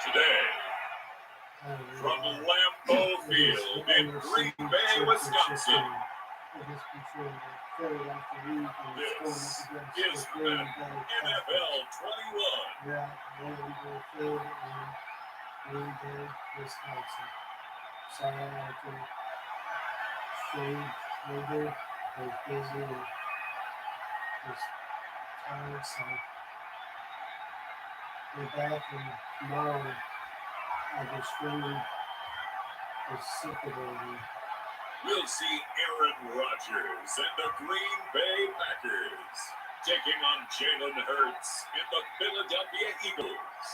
Today, from Lambeau Field in Green Bay, Wisconsin, this is NFL 21. Yeah, Lambeau Field in Green Bay, Wisconsin. Sorry, I can stream later. I was busy and just tired, so we're back, and tomorrow I will stream the Super Bowl. We'll see Aaron Rodgers and the Green Bay Packers taking on Jalen Hurts in the Philadelphia Eagles.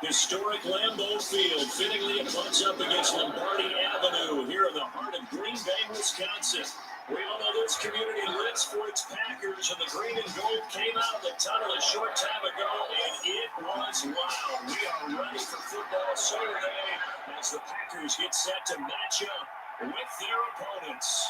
Historic Lambeau Field fittingly butts up against Lombardi Avenue here in the heart of Green Bay, Wisconsin. We all know this community lives for its Packers, and the green and gold came out of the tunnel a short time ago, and it was loud. We are ready for football Saturday as the Packers get set to match up with their opponents.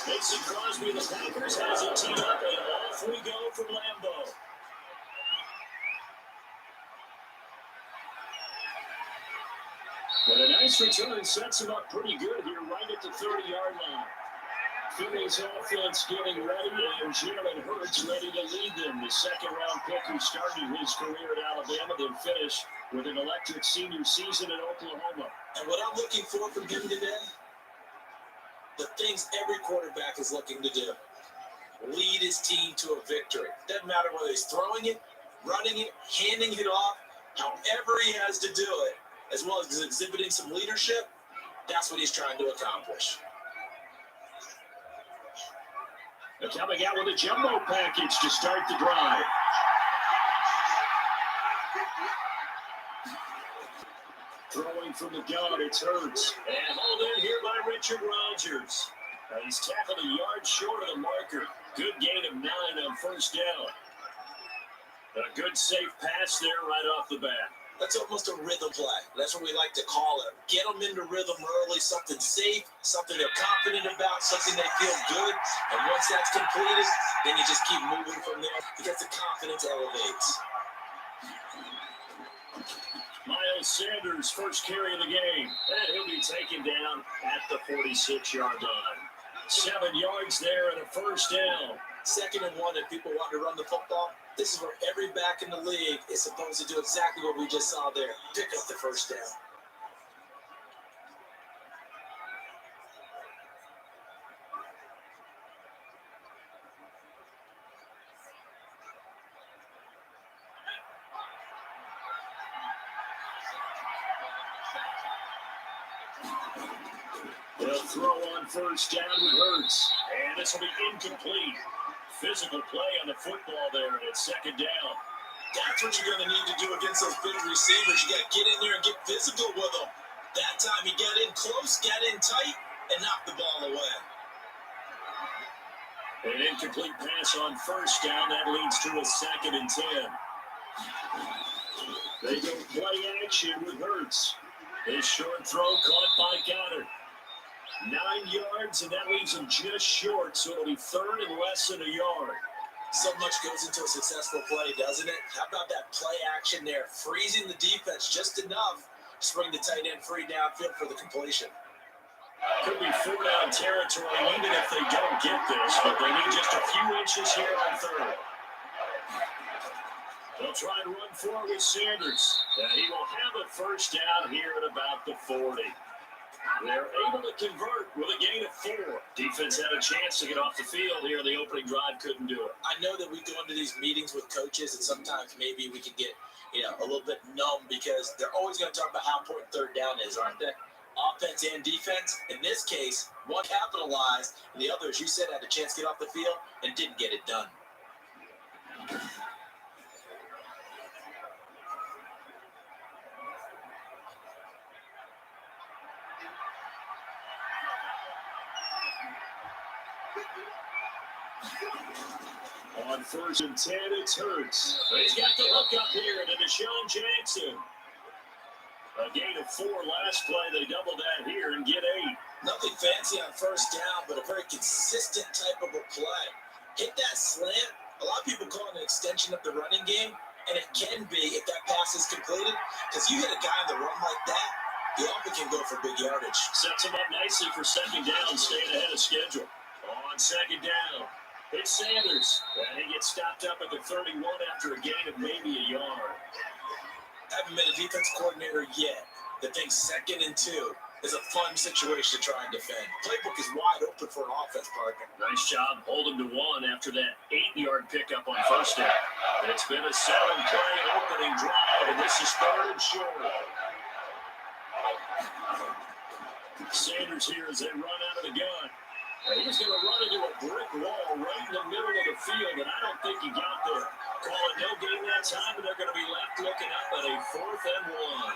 Mason Crosby, the Packers, has it teed up, and off we go from Lambeau. But a nice return sets him up pretty good here, right at the 30-yard line. Philly's offense getting ready, and Jalen Hurts ready to lead them. The second-round pick who started his career at Alabama, then finished with an electric senior season at Oklahoma. And what I'm looking for from him today, the things every quarterback is looking to do. Lead his team to a victory. Doesn't matter whether he's throwing it, running it, handing it off, however he has to do it, as well as exhibiting some leadership, that's what he's trying to accomplish. They're coming out with a jumbo package to start the drive. Throwing from the gun, it's Hurts. And hauled in here by Richard Rodgers. He's tackled a yard short of the marker. Good gain of 9 on first down. A good safe pass there right off the bat. That's almost a rhythm play. That's what we like to call it. Get them into rhythm early, something safe, something they're confident about, something they feel good. And once that's completed, then you just keep moving from there because the confidence elevates. Miles Sanders, first carry of the game. And he'll be taken down at the 46-yard line. 7 yards there and a first down. 2nd and 1, if people want to run the football, this is where every back in the league is supposed to do exactly what we just saw there. Pick up the first down. They'll throw on first down with Hurts. And this will be incomplete. Physical play on the football there, and it's 2nd down. That's what you're going to need to do against those big receivers. You got to get in there and get physical with them. That time he got in close, got in tight, and knocked the ball away. An incomplete pass on first down. That leads to a 2nd and 10. They go play action with Hurts. His short throw caught by Goddard. 9 yards, and that leaves him just short, so it'll be 3rd and less than a yard. So much goes into a successful play, doesn't it? How about that play action there? Freezing the defense just enough to bring the tight end free downfield for the completion. Could be 4-down territory even if they don't get this, but they need just a few inches here on 3rd. They'll try and run forward with Sanders. He will have a first down here at about the 40. They're able to convert with a gain of 4. Defense had a chance to get off the field here. The opening drive couldn't do it. I know that we go into these meetings with coaches, and sometimes maybe we can get, a little bit numb because they're always going to talk about how important 3rd down is, aren't they? offense and defense. In this case, one capitalized, and the other, as you said, had a chance to get off the field and didn't get it done. On 1st and 10, it's Hurts. He's got the hook up here to Deshaun Jackson. A gain of 4 last play. They double that here and get 8. Nothing fancy on first down, but a very consistent type of a play. Hit that slant. A lot of people call it an extension of the running game, and it can be if that pass is completed. Because you hit a guy on the run like that, he often can go for big yardage. Sets him up nicely for 2nd down, staying ahead of schedule. On 2nd down, it's Sanders. And he gets stopped up at the 31 after a gain of maybe a yard. Haven't been a defense coordinator yet. The thing 2nd and 2 is a fun situation to try and defend. Playbook is wide open for an offense partner. Nice job holding to 1 after that 8-yard pickup on 1st down. It's been a 7-play opening drive, and this is 3rd and short. Sanders here as they run out of the gun. And he's going to run into a brick wall right in the middle of the field, and I don't think he got there. Call it no gain that time, and they're going to be left looking up at a 4th and 1.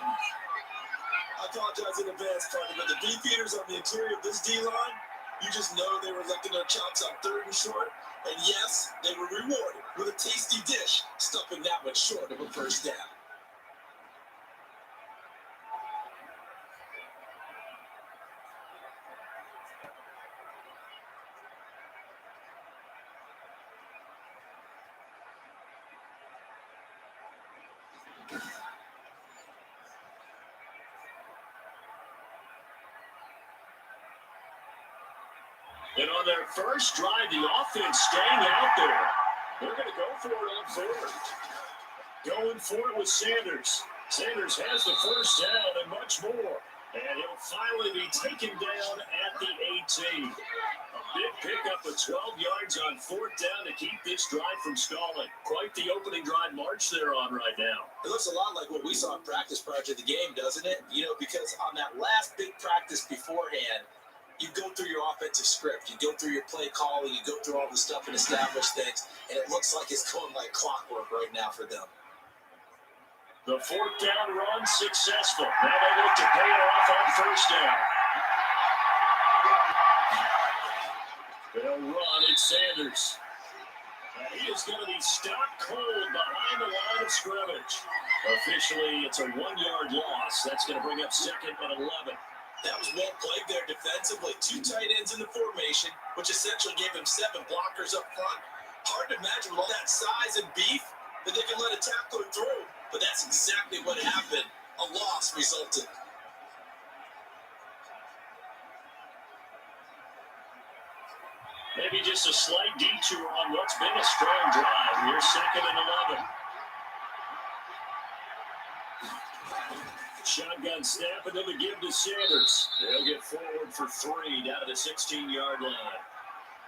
I apologize in advance, partner, but the beefeaters on the interior of this D-line, you just know they were licking their chops on 3rd and short. And yes, they were rewarded with a tasty dish, stuffing that one short of a 1st down. And on their first drive, the offense staying out there. They're going to go for it on 4th. Going for it with Sanders. Sanders has the 1st down and much more. And he'll finally be taken down at the 18. A big pickup of 12 yards on 4th down to keep this drive from stalling. Quite the opening drive march they're on right now. It looks a lot like what we saw in practice prior to the game, doesn't it? You know, because on that last big practice beforehand, you go through your offensive script, you go through your play calling, you go through all the stuff and establish things, and it looks like it's going like clockwork right now for them. The 4th down run successful. Now they look to pay it off on 1st down. They'll run, it's Sanders. And he is going to be stopped cold behind the line of scrimmage. Officially, it's a 1-yard loss. That's going to bring up 2nd and 11. That was well played there defensively. 2 tight ends in the formation, which essentially gave him 7 blockers up front. Hard to imagine with all that size and beef that they can let a tackler through. But that's exactly what happened. A loss resulted. Maybe just a slight detour on what's been a strong drive. Here's 2nd and 11. Shotgun snap into the give to Sanders. They'll get forward for 3 down to the 16-yard line.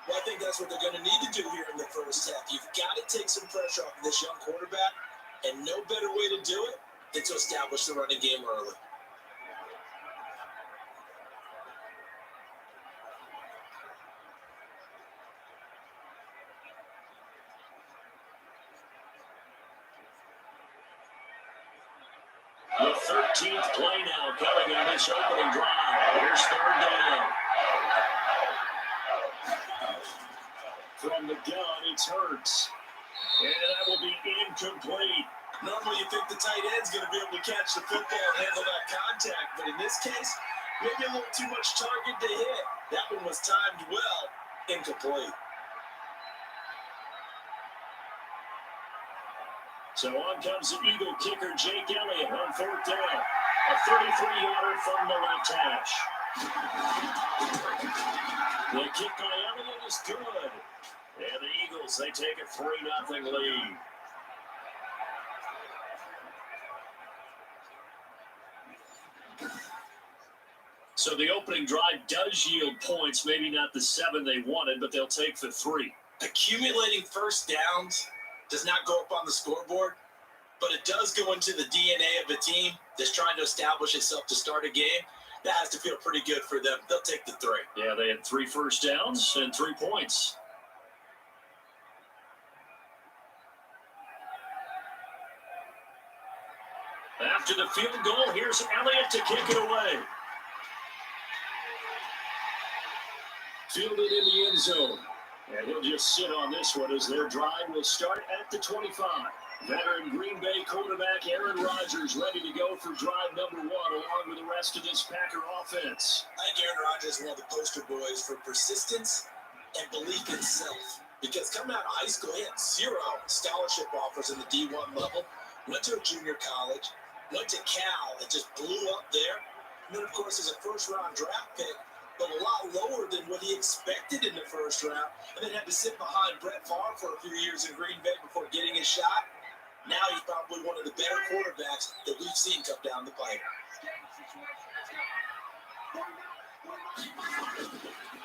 Well, I think that's what they're going to need to do here in the first half. You've got to take some pressure off of this young quarterback, and no better way to do it than to establish the running game early. The 13th play now coming on this opening drive. Here's 3rd down. From the gun, it's Hurts. And that will be incomplete. Normally you think the tight end's going to be able to catch the football and handle that contact, but in this case, maybe a little too much target to hit. That one was timed well, incomplete. So on comes the Eagle kicker, Jake Elliott, on 4th down. A 33-yarder from the left hash. The kick by Elliott is good. And the Eagles, they take a 3-0 lead. So the opening drive does yield points, maybe not the 7 they wanted, but they'll take the 3. Accumulating first downs does not go up on the scoreboard, but it does go into the DNA of a team that's trying to establish itself to start a game. That has to feel pretty good for them. They'll take the 3. Yeah, they had 3 first downs and 3 points. After the field goal, here's Elliott to kick it away. Fielded in the end zone. And he'll just sit on this one as their drive will start at the 25. Veteran Green Bay quarterback Aaron Rodgers ready to go for drive number 1 along with the rest of this Packer offense. I think Aaron Rodgers is one of the poster boys for persistence and belief in self. Because coming out of high school, he had 0 scholarship offers in the D1 level. Went to a junior college, went to Cal and just blew up there. And then, of course, as a first-round draft pick, but a lot lower than what he expected in the first round. And then had to sit behind Brett Favre for a few years in Green Bay before getting his shot. Now he's probably one of the better quarterbacks that we've seen come down the pipe.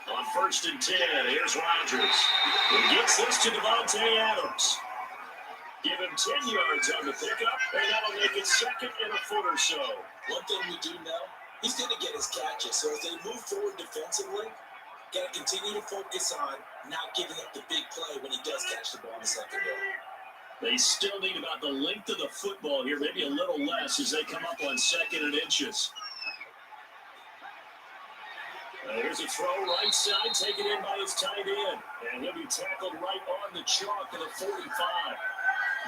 On 1st and 10, here's Rodgers. He gets this to Devontae Adams. Give him 10 yards on the pickup, and that'll make it 2nd and a foot or so. One thing we do know, he's going to get his catches. So as they move forward defensively, got to continue to focus on not giving up the big play when he does catch the ball in the secondary. They still need about the length of the football here, maybe a little less as they come up on 2nd and inches. Here's a throw right side, taken in by his tight end. And he'll be tackled right on the chalk at the 45.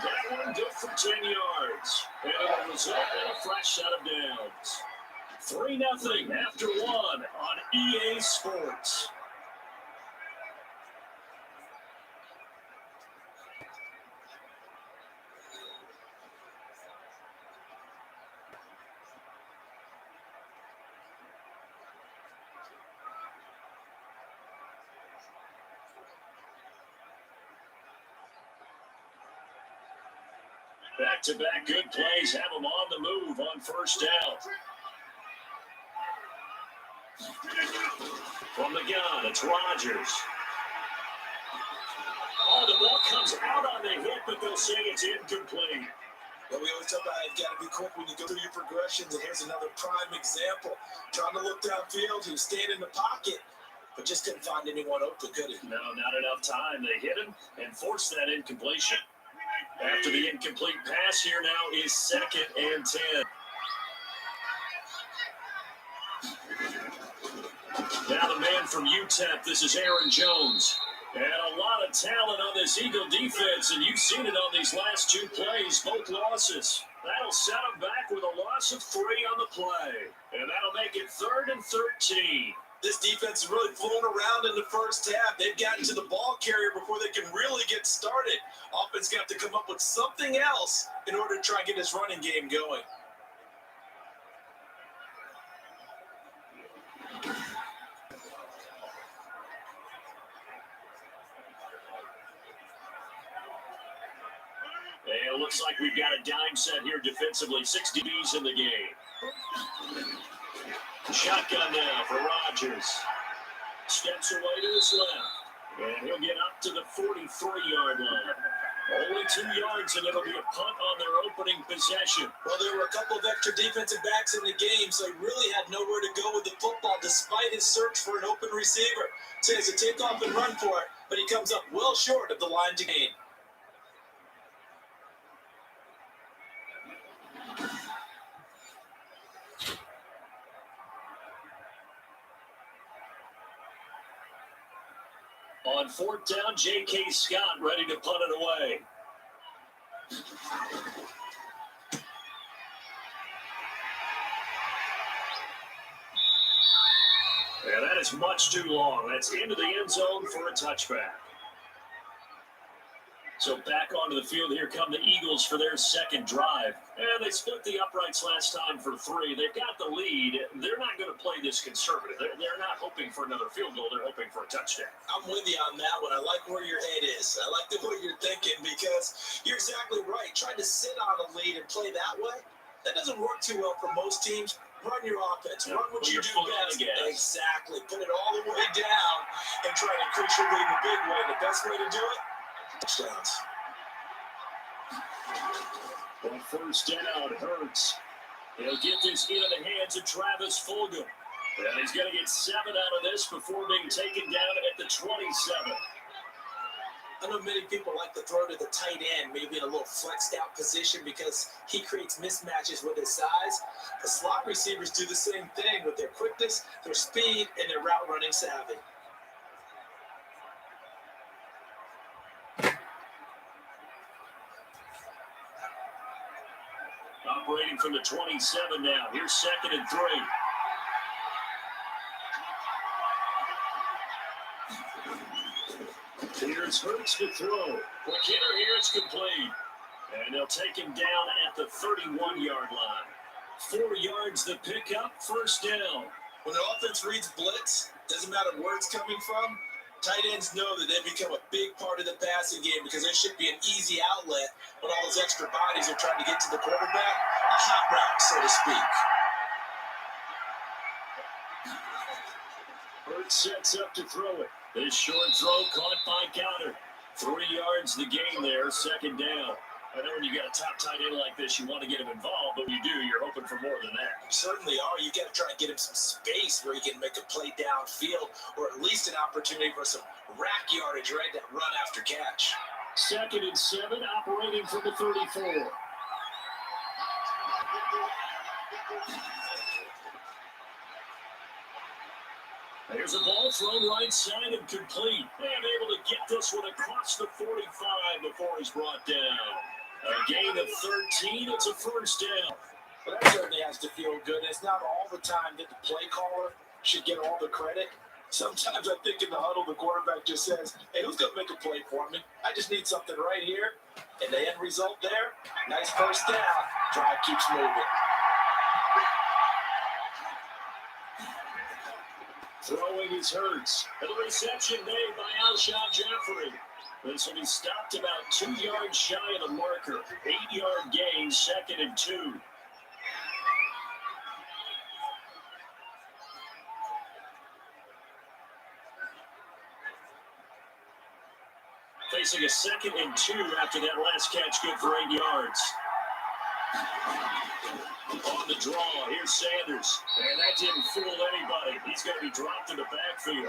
That one good for 10 yards. And it'll result in a fresh set of downs. 3-0 after 1 on EA Sports. Back-to-back good plays have them on the move on 1st down. From the gun, it's Rodgers. Oh, the ball comes out on the hit, but they'll say it's incomplete. Well, we always talk about you've got to be quick when you go through your progressions, and here's another prime example. Trying to look downfield, he was staying in the pocket, but just couldn't find anyone open, could he? No, not enough time. They hit him and forced that incompletion. After the incomplete pass, here now is 2nd and 10. Now the man from UTEP, this is Aaron Jones. And a lot of talent on this Eagle defense, and you've seen it on these last 2 plays, both losses. That'll set them back with a loss of 3 on the play. And that'll make it 3rd and 13. This defense is really fooling around in the first half. They've gotten to the ball carrier before they can really get started. Offense got to come up with something else in order to try and get this running game going. And it looks like we've got a dime set here defensively. 6 DBs in the game. Shotgun now for Rodgers. Steps away to his left. And he'll get up to the 43-yard line. Only 2 yards, and it'll be a punt on their opening possession. Well, there were a couple of extra defensive backs in the game, so he really had nowhere to go with the football despite his search for an open receiver. So he has to take off and run for it, but he comes up well short of the line to gain. On 4th down, J.K. Scott ready to punt it away. Yeah, that is much too long. That's into the end zone for a touchback. So back onto the field, here come the Eagles for their 2nd drive. And they split the uprights last time for 3. They've got the lead. They're not going to play this conservative. They're not hoping for another field goal. They're hoping for a touchdown. I'm with you on that one. I like where your head is. I like the way you're thinking because you're exactly right. Trying to sit on a lead and play that way, that doesn't work too well for most teams. Run your offense. Run what you do best. Exactly. Put it all the way down and try to increase your lead in a big way. The best way to do it, touchdowns. On 1st down, Hurts. He'll get this into the hands of Travis Fulgham. And he's going to get 7 out of this before being taken down at the 27. I know many people like to throw to the tight end, maybe in a little flexed out position because he creates mismatches with his size. The slot receivers do the same thing with their quickness, their speed, and their route running savvy. Operating from the 27 now. Here's 2nd and 3. Here's Hurts to throw. Quick hitter here, it's complete. And they'll take him down at the 31-yard line. 4 yards the pickup, 1st down. When the offense reads blitz, doesn't matter where it's coming from, tight ends know that they become a big part of the passing game because there should be an easy outlet when all those extra bodies are trying to get to the quarterback. A hot route, so to speak. Hurts sets up to throw it. This short throw caught by Goddard. 3 yards the gain there, 2nd down. I know when you got a top tight end like this, you want to get him involved, but when you do, you're hoping for more than that. You certainly are. You got to try and get him some space where he can make a play downfield or at least an opportunity for some rack yardage right that run after catch. 2nd and 7, operating from the 34. There's a ball thrown right side and complete. And able to get this one across the 45 before he's brought down. A gain of 13. It's a 1st down. Well, that certainly has to feel good. It's not all the time that the play caller should get all the credit. Sometimes I think in the huddle, the quarterback just says, hey, who's going to make a play for me? I just need something right here. And the end result there, nice 1st down. Drive keeps moving. Throwing is Hurts. And the reception made by Alshon Jeffrey. This will be stopped about 2 yards shy of the marker. 8-yard gain, 2nd and 2. Facing a 2nd and 2 after that last catch, good for 8 yards. On the draw, here's Sanders. And that didn't fool anybody. He's going to be dropped in the backfield.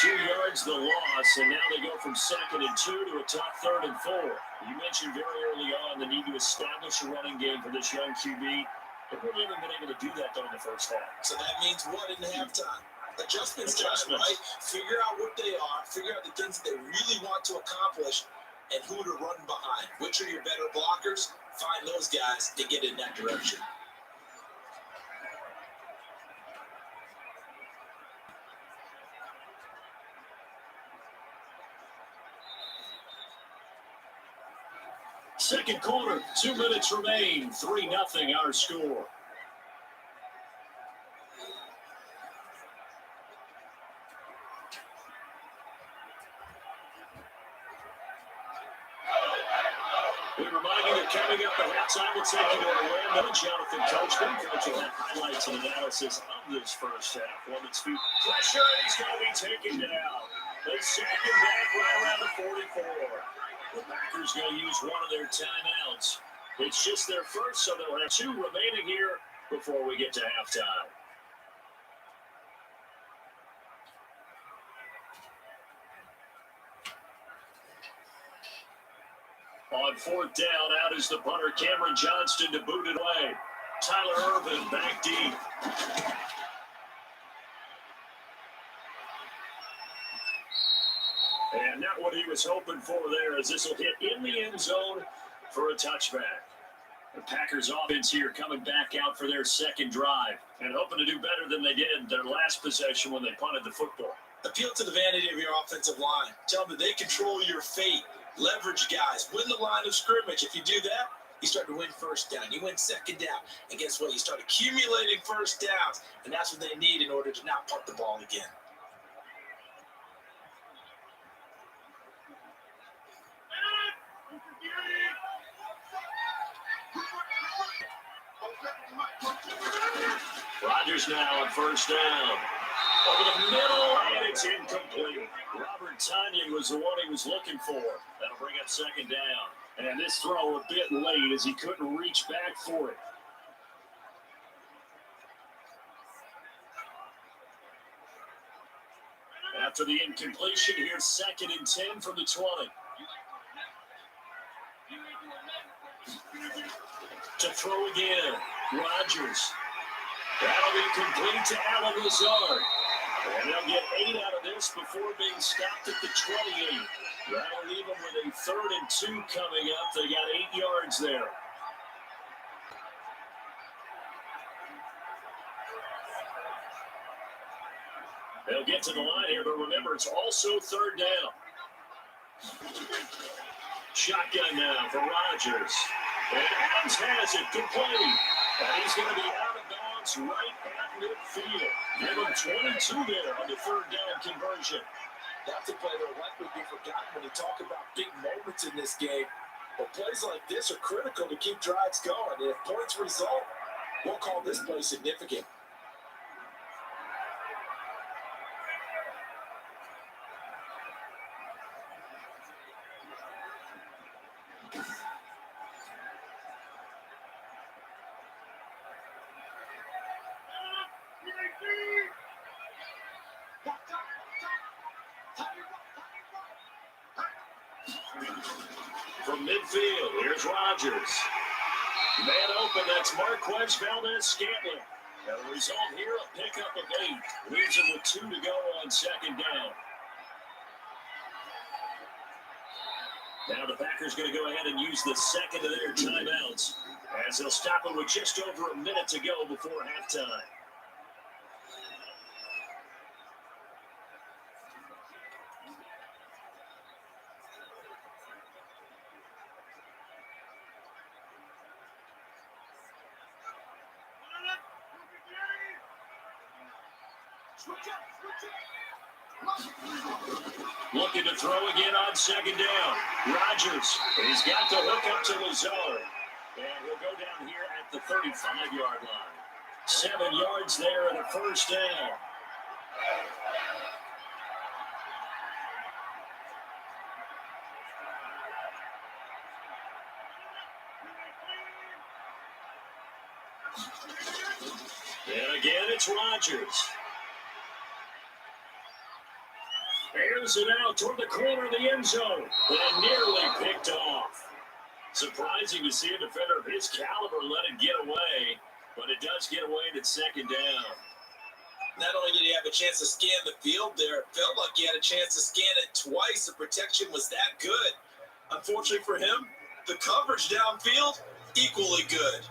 2 yards the loss, and now they go from 2nd and 2 to a tough 3rd and 4. You mentioned very early on the need to establish a running game for this young QB. They really haven't been able to do that, though, in the first half. So that means what in halftime? Adjustments time, right? Figure out what they are, figure out the things that they really want to accomplish, and who to run behind. Which are your better blockers? Find those guys and get in that direction. Second quarter, 2 minutes remain. 3-0 our score. We remind you that coming up at halftime, we'll take you to Orlando. Jonathan Coachman, coach will have highlights and analysis of this first half. Women's feet pressure, and he's going to be taken down. They sack him back right around the 44. The Packers going to use one of their timeouts. It's just their first, so they'll have 2 remaining here before we get to halftime. On 4th down, out is the punter, Cameron Johnston, to boot it away. Tyler Irvin back deep. And not what he was hoping for there, as this will hit in the end zone for a touchback. The Packers offense here coming back out for their second drive and hoping to do better than they did their last possession when they punted the football. Appeal to the vanity of your offensive line. Tell them that they control your fate. Leverage guys. Win the line of scrimmage. If you do that, you start to win first down. You win second down. And guess what? You start accumulating first downs. And that's what they need in order to not punt the ball again. Rodgers now on first down. Over the middle, and it's incomplete. Robert Tonyan was the one he was looking for. That'll bring up second down. And this throw a bit late as he couldn't reach back for it. after the incompletion. Here's 2nd and 10 from the 20. To throw again, Rodgers. That'll be complete to Allen Lazard. And they'll get 8 out of this before being stopped at the 28. That'll leave them with a 3rd and 2 coming up. They got 8 yards there. They'll get to the line here, but remember, it's also 3rd down. Shotgun now for Rodgers. And Adams has it complete. And he's going to be out of bounds right at midfield. Give him 22 there on the 3rd down conversion. That's a play that will likely be forgotten when you talk about big moments in this game. But plays like this are critical to keep drives going. And if points result, we'll call this play significant. From midfield, here's Rodgers. Man open, that's Marquez Valdez-Scantling. And the result here, a pickup of 8. Leaves him with 2 to go on 2nd down. Now the Packers going to go ahead and use the 2nd of their timeouts, as they'll stop it with just over a minute to go before halftime. Looking to throw again on 2nd down. Rodgers, he's got the hook up to Lazard. And he'll go down here at the 35-yard line. 7 yards there and a 1st down. And again, it's Rodgers. Airs it out toward the corner of the end zone. And nearly picked off. Surprising to see a defender of his caliber let it get away. But it does get away at 2nd down. Not only did he have a chance to scan the field there, it felt like he had a chance to scan it twice. The protection was that good. Unfortunately for him, the coverage downfield, equally good.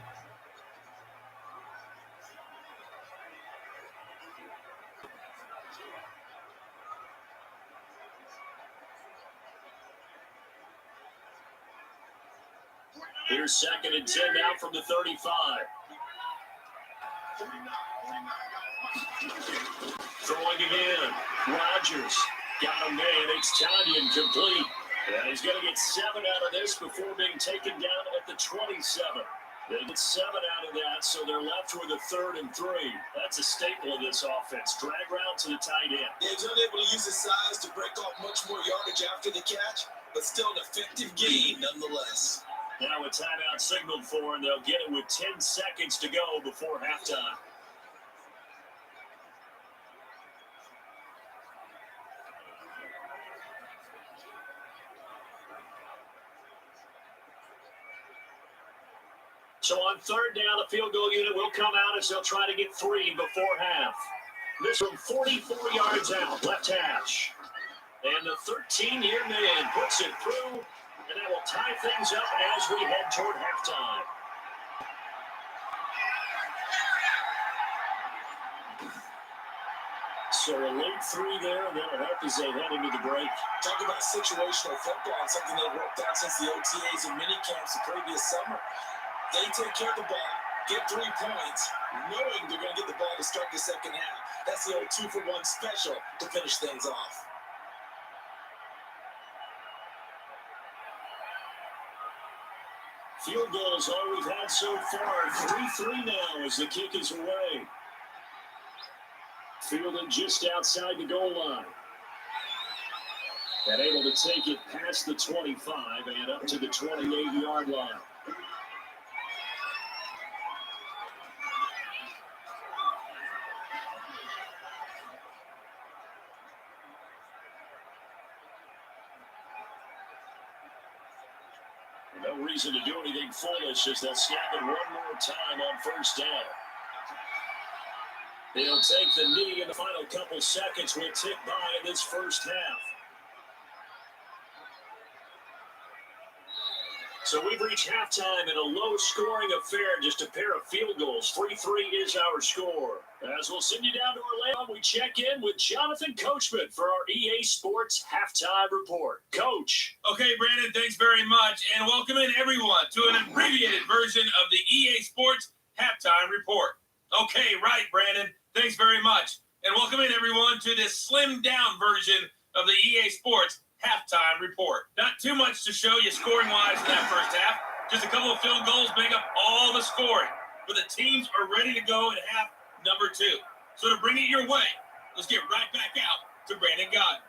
Here's 2nd and 10 now from the 35. Throwing again. Rodgers got a man. It's Tanyan complete. And he's going to get 7 out of this before being taken down at the 27. They get 7 out of that, so they're left with a 3rd and 3. That's a staple of this offense. Drag route to the tight end. Yeah, he's unable to use his size to break off much more yardage after the catch, but still an effective gain nonetheless. Now a timeout signaled for, and they'll get it with 10 seconds to go before halftime. So on 3rd down, the field goal unit will come out as they'll try to get 3 before half. This from 44 yards out, left hash. And the 13-year man puts it through. And that will tie things up as we head toward halftime. So a late 3 there, and that'll help as they head into the break. Talk about situational football and something they've worked out since the OTAs and minicamps the previous summer. They take care of the ball, get 3 points, knowing they're going to get the ball to start the second half. That's the old 2-for-1 special to finish things off. Field goal is all we've had so far. 3-3 now as the kick is away. Fielded just outside the goal line. And able to take it past the 25 and up to the 28-yard line. No reason to do anything foolish as they'll snap it one more time on first down. He'll take the knee in the final couple seconds. We'll tick by in this first half. So we've reached halftime in a low-scoring affair, just a pair of field goals. 3-3 is our score. As we'll send you down to Orlando, we check in with Jonathan Coachman for our EA Sports Halftime Report. Coach. Okay, Brandon, thanks very much. And welcome in, everyone, to an abbreviated version of the EA Sports Halftime Report. Okay, right, Brandon. Thanks very much. And welcome in, everyone, to this slimmed-down version of the EA Sports Halftime Report. Not too much to show you scoring-wise in that first half. Just a couple of field goals make up all the scoring. But the teams are ready to go in half number 2. So to bring it your way, let's get right back out to Brandon Gaudin.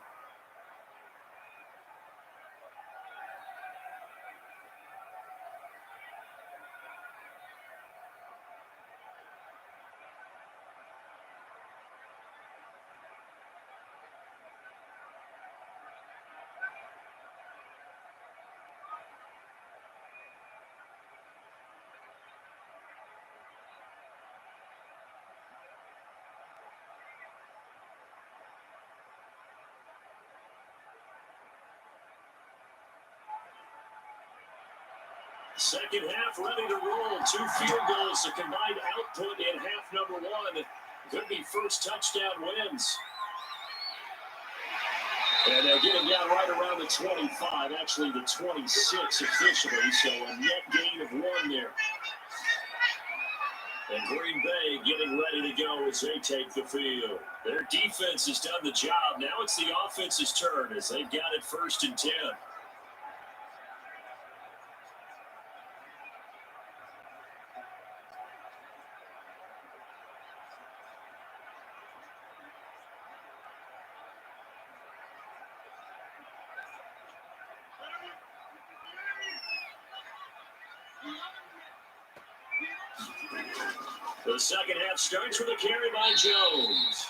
Second half ready to roll. 2 field goals, the combined output in half number 1. Could be first touchdown wins. And they'll get him down right around the 25, actually the 26 officially, so a net gain of 1 there. And Green Bay getting ready to go as they take the field. Their defense has done the job. Now it's the offense's turn as they've got it 1st and 10. The second half starts with a carry by Jones.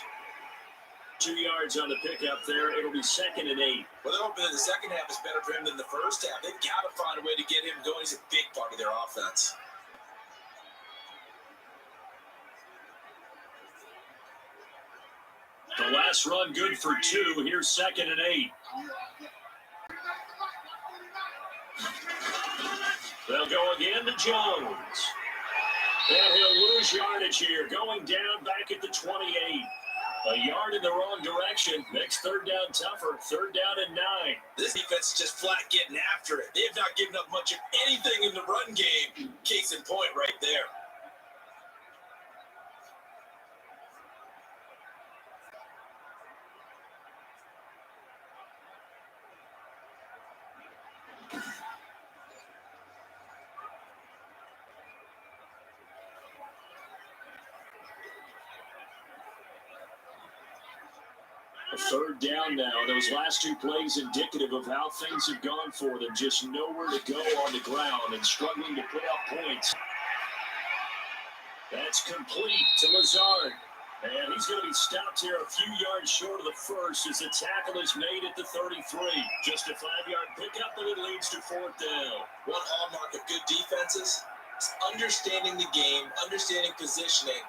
2 yards on the pickup there. It'll be 2nd and 8. Well, they're hoping that the second half is better for him than the first half. They've got to find a way to get him going. He's a big part of their offense. The last run good for 2. Here's 2nd and 8. They'll go again to Jones. And he'll lose yardage here, going down back at the 28. A yard in the wrong direction. Makes 3rd down tougher. 3rd down and 9. This defense is just flat getting after it. They have not given up much of anything in the run game. Case in point right there. A 3rd down now. Those last 2 plays indicative of how things have gone for them. Just nowhere to go on the ground and struggling to put up points. That's complete to Lazard. And he's going to be stopped here a few yards short of the first as the tackle is made at the 33. Just a 5-yard pickup, and it leads to 4th down. One hallmark of good defenses is understanding the game, understanding positioning,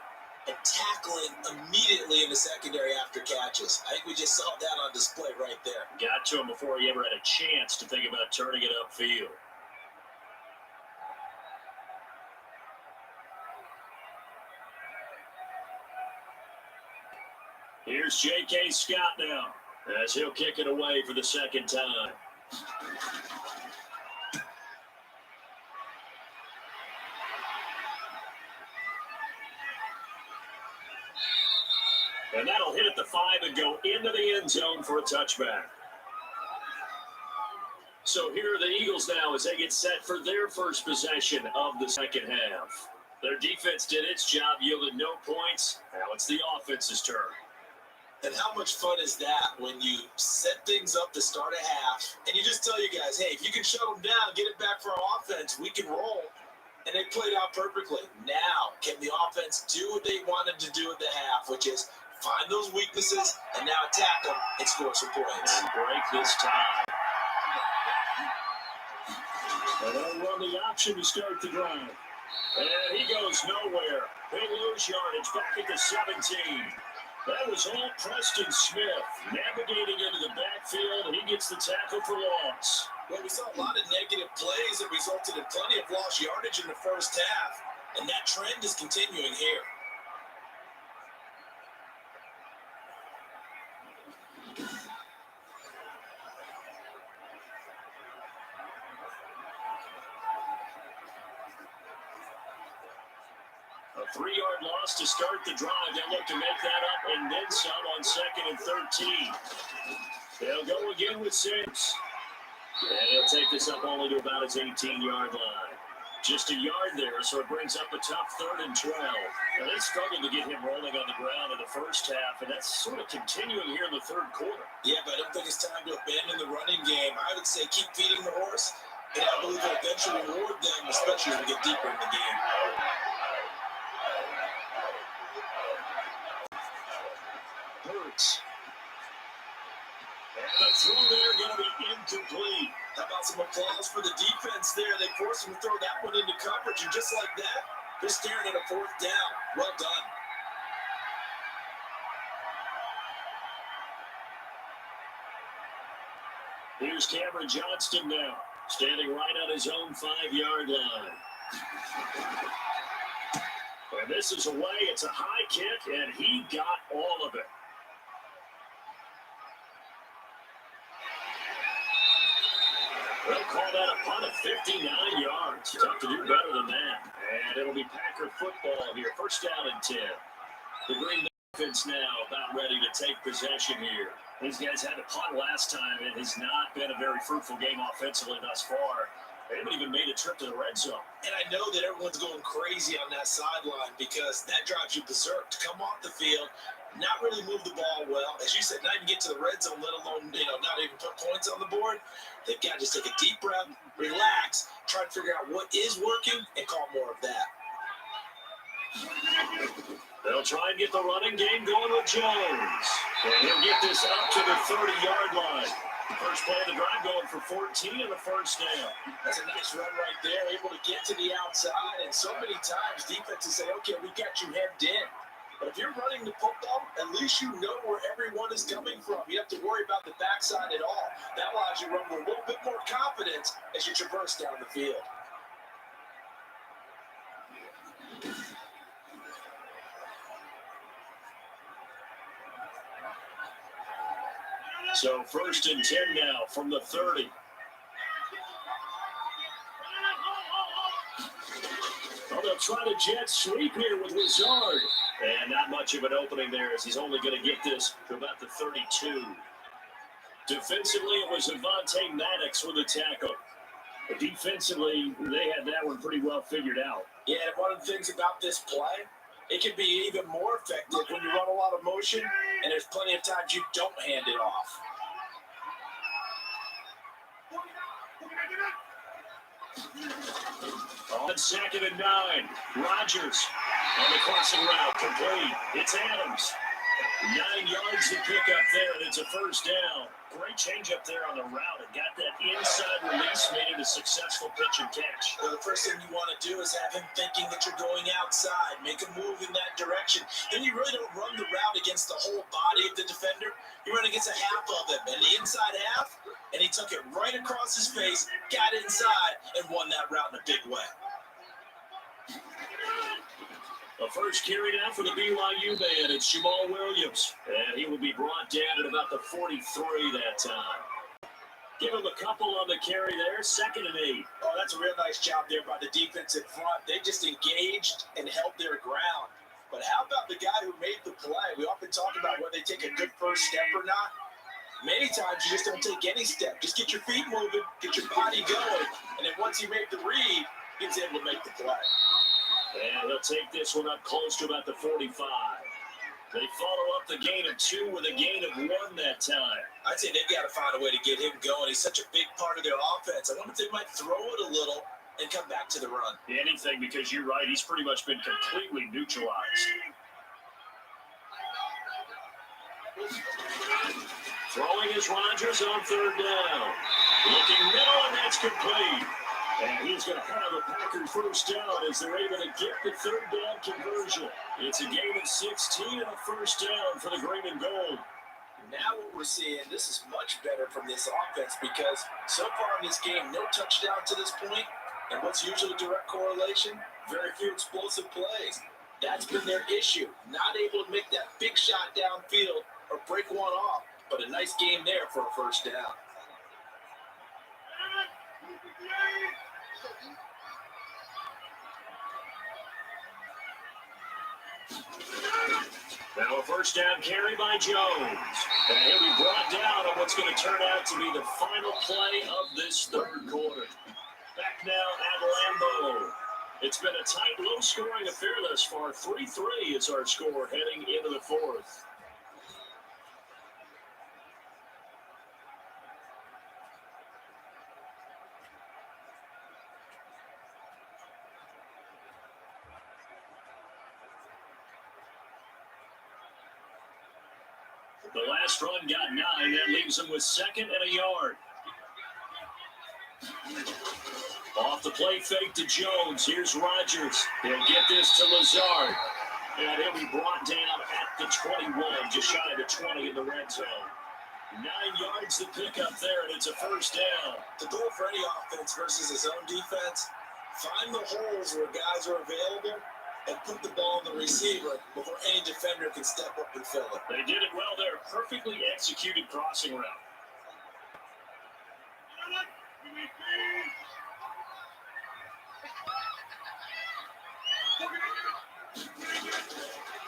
and tackling immediately in the secondary after catches. I think we just saw that on display right there. Got to him before he ever had a chance to think about turning it upfield. Here's J.K. Scott now as he'll kick it away for the 2nd time. And that'll hit at the 5 and go into the end zone for a touchback. So here are the Eagles now as they get set for their first possession of the second half. Their defense did its job, yielded no points. Now it's the offense's turn. And how much fun is that when you set things up to start a half and you just tell you guys, hey, if you can shut them down, get it back for our offense, we can roll. And they played out perfectly. Now, can the offense do what they wanted to do at the half, which is find those weaknesses and now attack them and score some points? And break this tie. And they'll run the option to start the drive. And he goes nowhere. They lose yardage back at the 17. That was all Preston Smith navigating into the backfield, and he gets the tackle for loss. Well, we saw a lot of negative plays that resulted in plenty of lost yardage in the first half, and that trend is continuing here. A 3-yard loss to start the drive. They'll look to make that up and then some on 2nd and 13. They'll go again with 6. And he'll take this up only to about his 18-yard line. Just a yard there, so it brings up a tough 3rd and 12. And they struggled to get him rolling on the ground in the first half, and that's sort of continuing here in the 3rd quarter. Yeah, but I don't think it's time to abandon the running game. I would say keep feeding the horse, and I believe it'll eventually reward them, especially as we get deeper in the game. Hurts. And the throw there going to be incomplete. How about some applause for the defense there? They forced him to throw that one into coverage, and just like that, they're staring at a 4th down. Well done. Here's Cameron Johnston now, standing right on his own 5-yard line. And this is away. It's a high kick, and he got all of it. They'll call that a punt of 59 yards. Tough to do better than that. And it'll be Packer football here. 1st down and 10. The Green Bay defense now about ready to take possession here. These guys had to punt last time. It has not been a very fruitful game offensively thus far. They haven't even made a trip to the red zone. And I know that everyone's going crazy on that sideline because that drives you berserk to come off the field, not really move the ball well. As you said, not even get to the red zone, let alone, not even put points on the board. They've got to just take a deep breath, relax, try to figure out what is working, and call more of that. They'll try and get the running game going with Jones. And he'll get this up to the 30-yard line. First play of the drive going for 14 and the 1st down. That's a nice run right there, able to get to the outside. And so many times defenses say, okay, we got you hemmed in. But if you're running the football, at least you know where everyone is coming from. You don't have to worry about the backside at all. That allows you to run with a little bit more confidence as you traverse down the field. So 1st and 10 now from the 30. Well, they'll try to jet sweep here with Lazard. And not much of an opening there as he's only going to get this to about the 32. Defensively, it was Avonte Maddox with a tackle. But defensively, they had that one pretty well figured out. Yeah, and one of the things about this play, it can be even more effective when you run a lot of motion, and there's plenty of times you don't hand it off. On 2nd and 9, Rodgers on the crossing route, complete. It's Adams. 9 yards to pick up there, and it's a 1st down. Great change up there on the route. It got that inside release, made it a successful pitch and catch. Well, the first thing you want to do is have him thinking that you're going outside, make a move in that direction. Then you really don't run the route against the whole body of the defender. You run against a half of him, and the inside half, and he took it right across his face, got inside, and won that route in a big way. The first carry now for the BYU band. It's Jamal Williams. And he will be brought down at about the 43 that time. Give him a couple on the carry there. 2nd and 8. Oh, that's a real nice job there by the defense in front. They just engaged and held their ground. But how about the guy who made the play? We often talk about whether they take a good first step or not. Many times you just don't take any step. Just get your feet moving, get your body going. And then once he made the read, he was able to make the play. And they'll take this one up close to about the 45. They follow up the gain of 2 with a gain of 1 that time. I'd say they've got to find a way to get him going. He's such a big part of their offense. I wonder if they might throw it a little and come back to the run. Anything, because you're right. He's pretty much been completely neutralized. Throwing is Rodgers on 3rd down. Looking middle, and that's complete. And he's going to have a Packers first down as they're able to get the third down conversion. It's a gain of 16 and a first down for the green and gold. Now what we're seeing, this is much better from this offense because so far in this game, no touchdown to this point, and what's usually a direct correlation? Very few explosive plays. That's been their issue. Not able to make that big shot downfield or break one off, but a nice game there for a first down. Now a first down carry by Jones. And he'll be brought down on what's going to turn out to be the final play of this third quarter. Back now at Lambeau. It's been a tight, low-scoring affair thus far. 3-3 is our score heading into the fourth. The last run got 9. That leaves him with second and a yard. Off the play fake to Jones. Here's Rodgers. He'll get this to Lazard. And he'll be brought down at the 21, just shy of the 20 in the red zone. 9 yards to pick up there, and it's a first down. The goal for any offense versus his own defense, find the holes where guys are available and put the ball on the receiver before any defender can step up and fill it. They did it well there. Perfectly executed crossing route.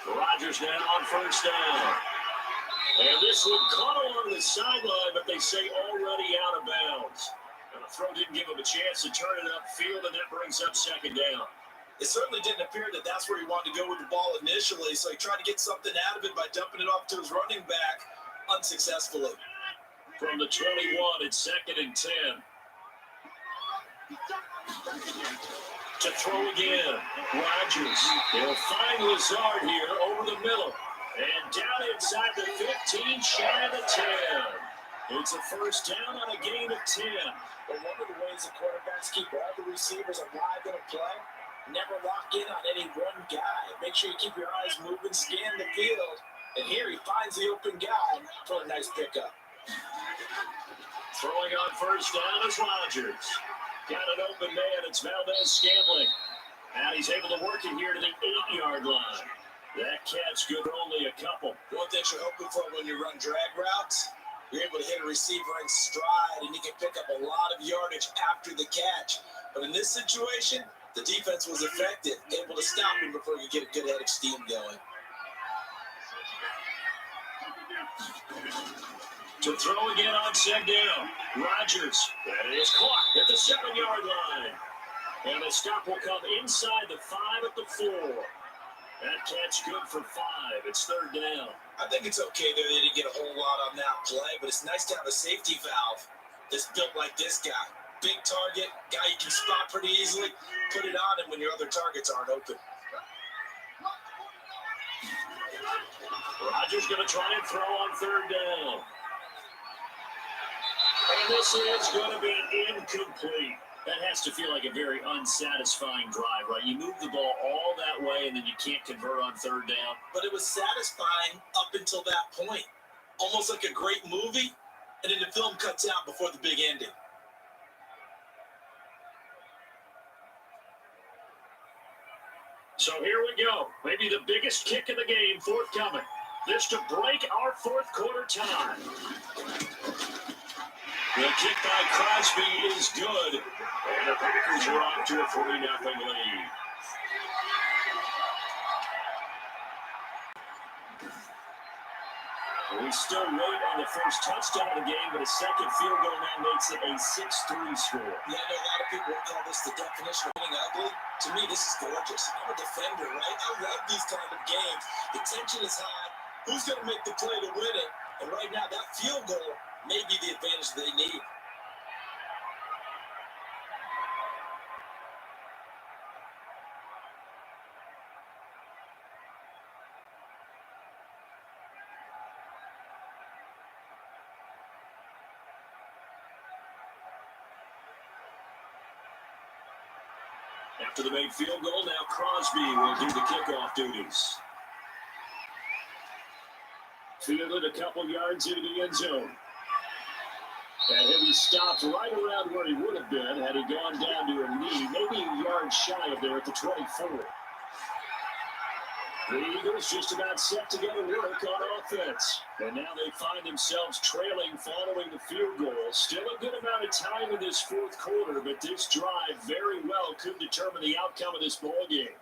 Rodgers now on first down. And this one caught along the sideline, but they say already out of bounds. And the throw didn't give him a chance to turn it upfield, and that brings up second down. It certainly didn't appear that that's where he wanted to go with the ball initially, so he tried to get something out of it by dumping it off to his running back unsuccessfully. From the 21, it's second and 10. To throw again, Rodgers. He'll find Lazard here over the middle. And down inside the 15, shy of the 10. It's a first down on a gain of 10. But one of the ways the quarterbacks keep all the receivers alive in a play, never lock in on any one guy. Make sure you keep your eyes moving, scan the field. And here he finds the open guy for a nice pickup. Throwing on first down is Rodgers. Got an open man. It's Valdez-Scantling. And he's able to work it here to the 8-yard line. That catch good for only a couple. One thing you're hoping for when you run drag routes, you're able to hit a receiver in stride, and you can pick up a lot of yardage after the catch. But in this situation, the defense was effective, able to stop him before you get a good head of steam going. To throw again on second down. Rodgers. That is caught at the 7-yard line. And the stop will come inside the 5 at the 4. That catch good for 5. It's third down. I think it's okay that they didn't get a whole lot on that play, but it's nice to have a safety valve that's built like this guy. Big target, guy you can spot pretty easily. Put it on him when your other targets aren't open. Rodgers going to try and throw on third down. And this is going to be incomplete. That has to feel like a very unsatisfying drive, right? You move the ball all that way, and then you can't convert on third down. But it was satisfying up until that point. Almost like a great movie, and then the film cuts out before the big ending. So here we go. Maybe the biggest kick of the game forthcoming. This to break our fourth quarter tie. The kick by Crosby is good. And the Packers are off to a 3-0 lead. We still wait on the first touchdown of the game, but a second field goal now makes it a 6-3 score. Yeah, I know a lot of people would call this the definition of being ugly. To me, this is gorgeous. I'm a defender, right? I love these kind of games. The tension is high. Who's going to make the play to win it? And right now, that field goal may be the advantage they need. After the made field goal, now Crosby will do the kickoff duties. Fielded a couple yards into the end zone. And he stopped right around where he would have been had he gone down to a knee, maybe a yard shy of there at the 24. The Eagles just about set to go to work on offense. And now they find themselves trailing following the field goal. Still a good amount of time in this fourth quarter, but this drive very well could determine the outcome of this ball game.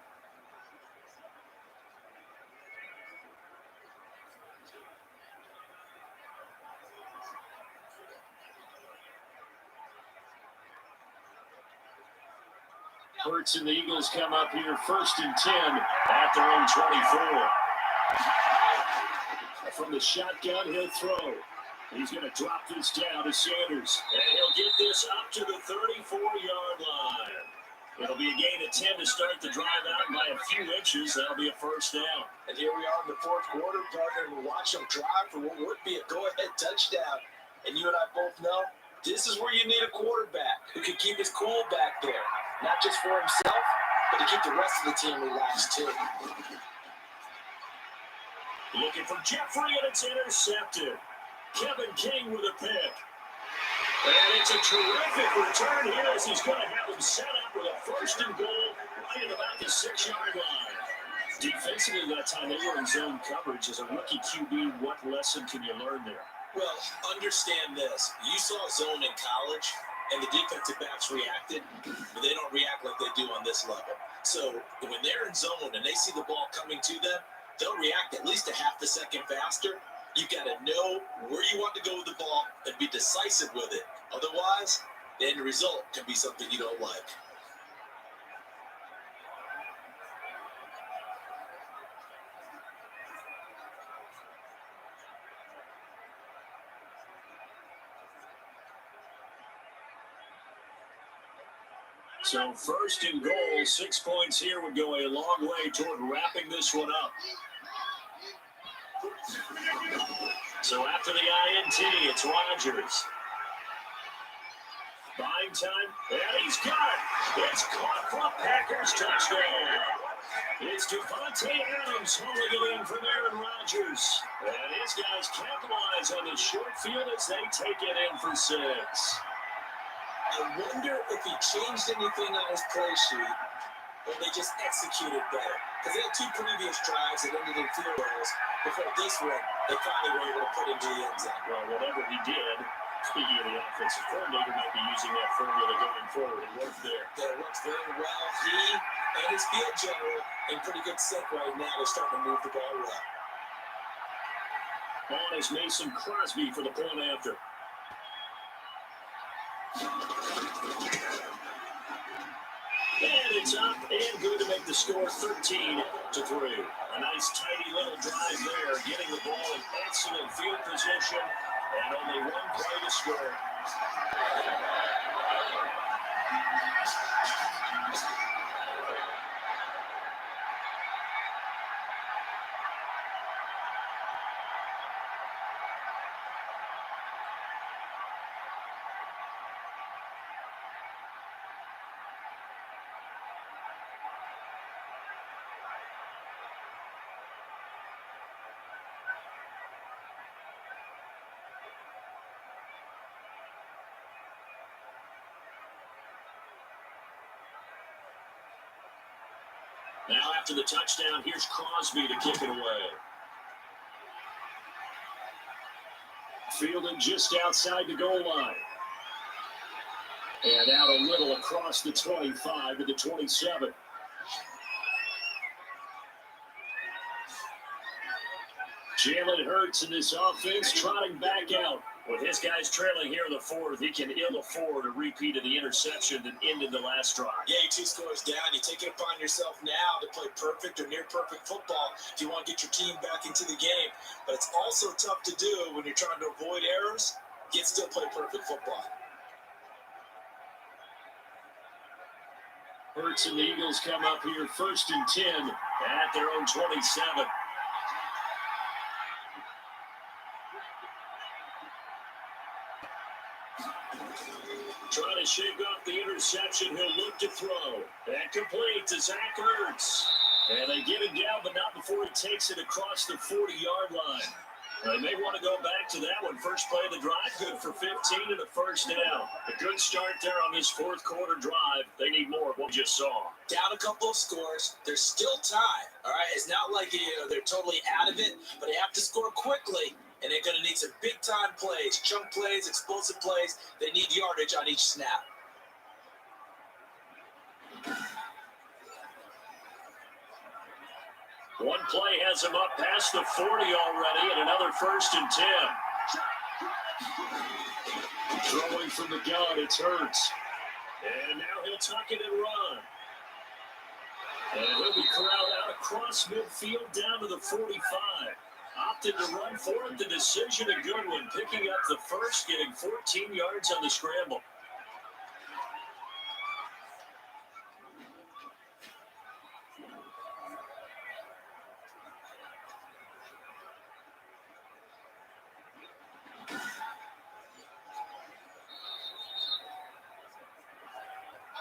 Hurts and the Eagles come up here 1st and 10 at their own 24. From the shotgun, he'll throw. He's going to drop this down to Sanders. And he'll get this up to the 34-yard line. It'll be a gain of 10 to start the drive out by a few inches. That'll be a first down. And here we are in the fourth quarter, partner, and we watch them drive for what would be a go-ahead touchdown. And you and I both know this is where you need a quarterback who can keep his cool back there. Not just for himself, but to keep the rest of the team relaxed too. Looking for Jeffrey, and it's intercepted. Kevin King with a pick. And it's a terrific return here as he's going to have him set up with a 1st and goal right at about the 6-yard line. Defensively that time, they were in zone coverage. As a rookie QB, what lesson can you learn there? Well, understand this. You saw zone in college, and the defensive backs reacted, but they don't react like they do on this level. So when they're in zone and they see the ball coming to them, they'll react at least a half a second faster. You've got to know where you want to go with the ball and be decisive with it. Otherwise, the end result can be something you don't like. So 1st and goal, 6 points here would go a long way toward wrapping this one up. So after the INT, it's Rodgers. Buying time, and he's got it. It's caught for a Packers touchdown. It's Devontae Adams hauling it in from Aaron Rodgers. And his guys capitalize on the short field as they take it in for 6. I wonder if he changed anything on his play sheet, or they just executed better. Because they had 2 previous drives that ended in field goals. Before this one, they finally were able to put into the end zone. Well, whatever he did, speaking of the offensive coordinator, might be using that formula going forward. It worked there. That works very well. He and his field general in pretty good sync right now. They're starting to move the ball well. On is Mason Crosby for the point after. And it's up and good to make the score 13-3. A nice tidy little drive there, getting the ball in excellent field position, and only one play to score. Now after the touchdown, here's Crosby to kick it away. Fielded just outside the goal line. And out a little across the 25 to the 27. Jalen Hurts in this offense trotting back out. With his guys trailing here in the fourth, he can ill afford a repeat of the interception that ended the last drive. Yeah, you 2 scores down. You take it upon yourself now to play perfect or near perfect football if you want to get your team back into the game. But it's also tough to do when you're trying to avoid errors, yet still play perfect football. Hurts and the Eagles come up here 1st and 10 at their own 27. Trying to shake off the interception. He'll look to throw. And complete to Zach Ertz. And they get it down, but not before he takes it across the 40-yard line. They may want to go back to that one. First play of the drive, good for 15 and a first down. A good start there on this fourth quarter drive. They need more of what we just saw. Down a couple of scores. They're still tied. All right, it's not like they're totally out of it, but they have to score quickly. And they're going to need some big-time plays, chunk plays, explosive plays. They need yardage on each snap. One play has him up past the 40 already, and another 1st and 10. Throwing from the gun, it's Hurts. And now he'll tuck it and run. And he'll be corralled out across midfield down to the 45. Opted to run for it. The decision, a good one. Picking up the first, getting 14 yards on the scramble.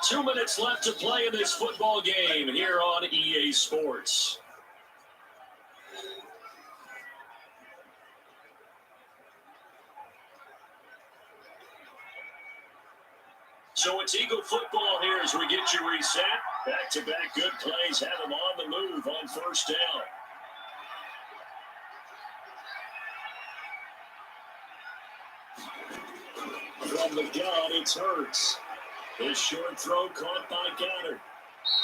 Two minutes left to play in this football game here on EA Sports. So it's Eagle football here as we get you reset. Back-to-back good plays have them on the move on first down. From the gun, it's Hurts. His short throw caught by Goddard.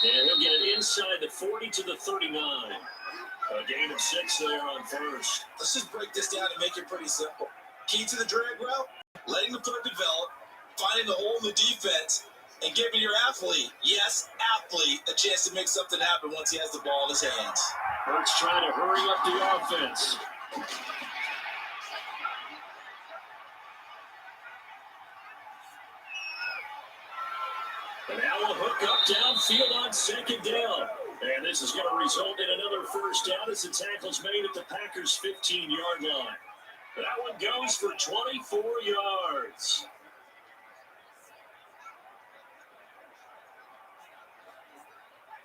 And he'll get it inside the 40 to the 39. A gain of 6 there on first. Let's just break this down and make it pretty simple. Key to the drag route, letting the play develop, finding the hole in the defense, and giving your athlete, yes, athlete, a chance to make something happen once he has the ball in his hands. Hurts trying to hurry up the offense. And now we'll hook up downfield on second down. And this is going to result in another first down as the tackle's made at the Packers' 15-yard line. That one goes for 24 yards.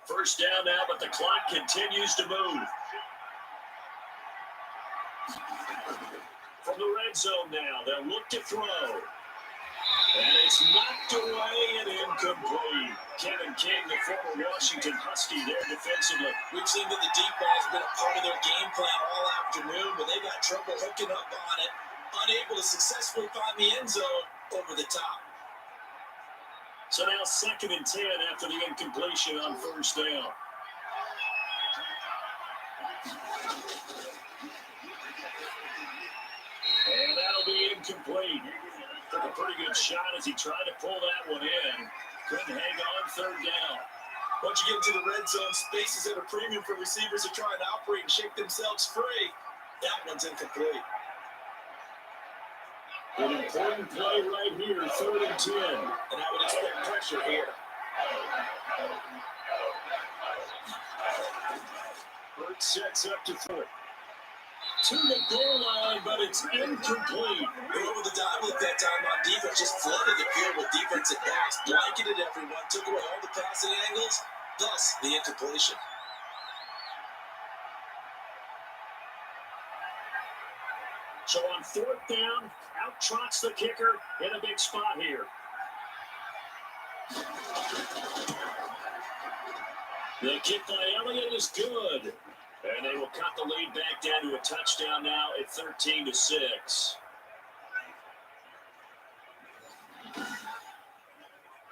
First down now, but the clock continues to move. From the red zone now, they'll look to throw. And it's knocked away and incomplete. Kevin King, the former Washington Husky, there defensively. We've seen that the deep ball has been a part of their game plan all afternoon, but they got trouble hooking up on it, unable to successfully find the end zone over the top. So now 2nd and 10 after the incompletion on first down. And that'll be incomplete. Took a pretty good shot as he tried to pull that one in. Couldn't hang on 3rd down. Once you get into the red zone, spaces at a premium for receivers who are trying to operate and shake themselves free. That one's incomplete. An important play right here, 3rd and 10. And I would expect pressure here. Hurts sets up to throw. To the goal line, but it's incomplete. They over the dive at that time on defense, just flooded the field with defensive backs, blanketed everyone, took away all the passing angles, thus the incompletion. So on 4th down, out trots the kicker in a big spot here. The kick by Elliott is good. And they will cut the lead back down to a touchdown now at 13-6.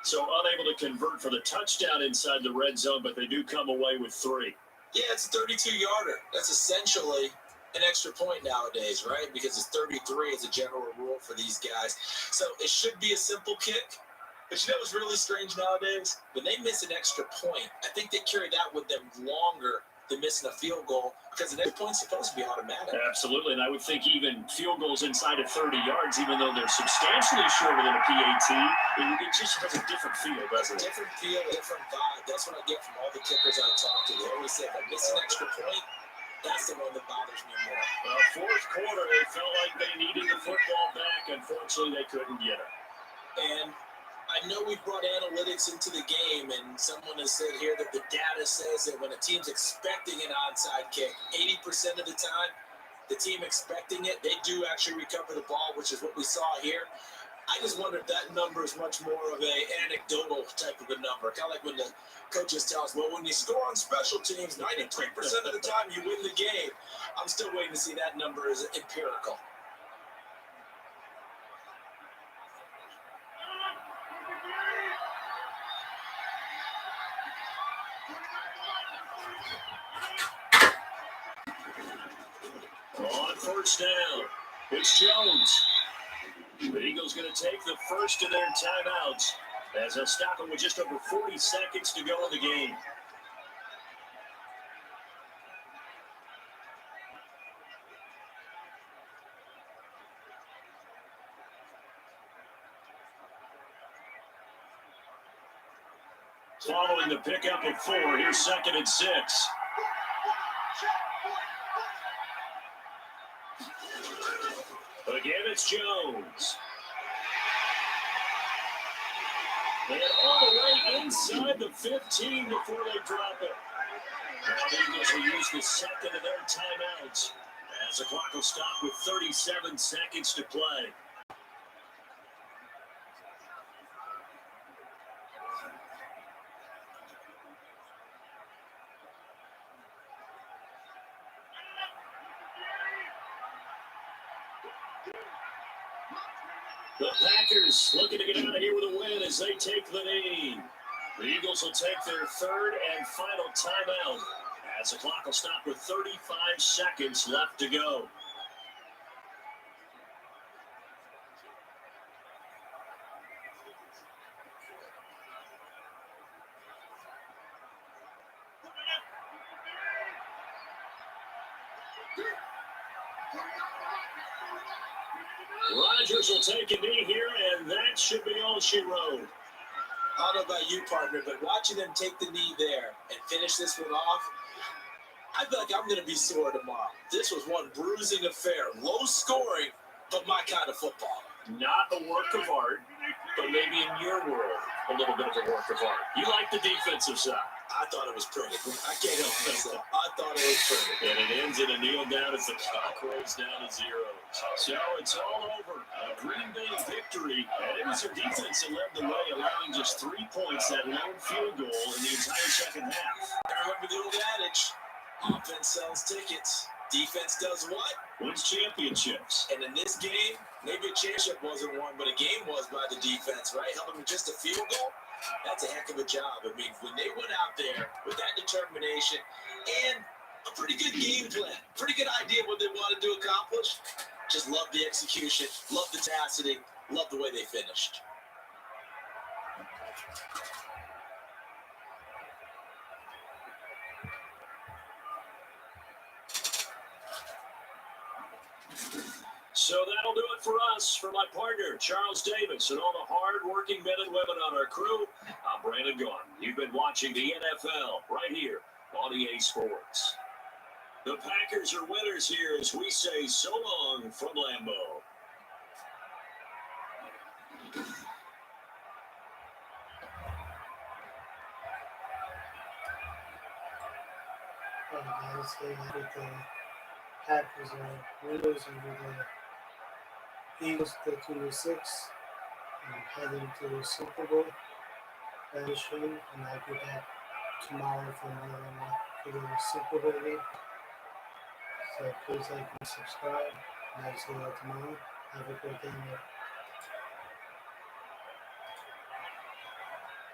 So unable to convert for the touchdown inside the red zone, but they do come away with 3. Yeah, it's a 32-yarder. That's essentially an extra point nowadays, right? Because it's 33 as a general rule for these guys. So it should be a simple kick. But you know what's really strange nowadays? When they miss an extra point, I think they carry that with them longer than missing a field goal because the next point's supposed to be automatic. Absolutely, and I would think even field goals inside of 30 yards, even though they're substantially shorter than a PAT, it just has a different feel, doesn't it? Different feel, different vibe. That's what I get from all the kickers I talk to. They always say, if I miss an extra point, that's the one that bothers me more. Fourth quarter, they felt like they needed the football back. Unfortunately, they couldn't get it. And I know we brought analytics into the game, and someone has said here that the data says that when a team's expecting an onside kick, 80% of the time, the team expecting it, they do actually recover the ball, which is what we saw here. I just wonder if that number is much more of a anecdotal type of a number. Kind of like when the coaches tell us, well, when you score on special teams, 93% of the time you win the game. I'm still waiting to see that number as empirical. On first down, it's Jones. The Eagles going to take the first of their timeouts as they'll stop it with just over 40 seconds to go in the game. Following the pickup of 4, here's 2nd and 6. Again, it's Jones. And all the way inside the 15 before they drop it. The Eagles will use the second of their timeouts as the clock will stop with 37 seconds to play. The Packers looking to get out of here with a win as they take the knee. The Eagles will take their third and final timeout as the clock will stop with 35 seconds left to go. Rodgers will take a knee here, and that should be all she wrote. I don't know about you, partner, but watching them take the knee there and finish this one off, I feel like I'm going to be sore tomorrow. This was one bruising affair. Low scoring, but my kind of football. Not a work of art, but maybe in your world, a little bit of a work of art. You like the defensive side. I thought it was pretty. I can't help myself. I thought it was pretty. And it ends in a kneel down as the clock rolls down to 0. So it's all over. A Green Bay victory. And it was their defense that led the way, allowing just 3 points, that lone field goal in the entire second half. I remember the old adage, offense sells tickets. Defense does what? Wins championships. And in this game, maybe a championship wasn't won, but a game was by the defense, right? Held them to just a field goal. That's a heck of a job. I mean, when they went out there with that determination and a pretty good game plan, pretty good idea what they wanted to accomplish, just love the execution, love the tenacity, love the way they finished. So that'll do it for us. For my partner, Charles Davis, and all the hard-working men and women on our crew, I'm Brandon Gaughan. You've been watching the NFL right here on EA Sports. The Packers are winners here as we say so long from Lambeau. Guys, they had the Packers are winners over the Eagles 13-6 and heading to the Super Bowl. That is true, and I'll be back tomorrow for the Super Bowl game. So please like and subscribe, and I'll see you all tomorrow. Have a great day.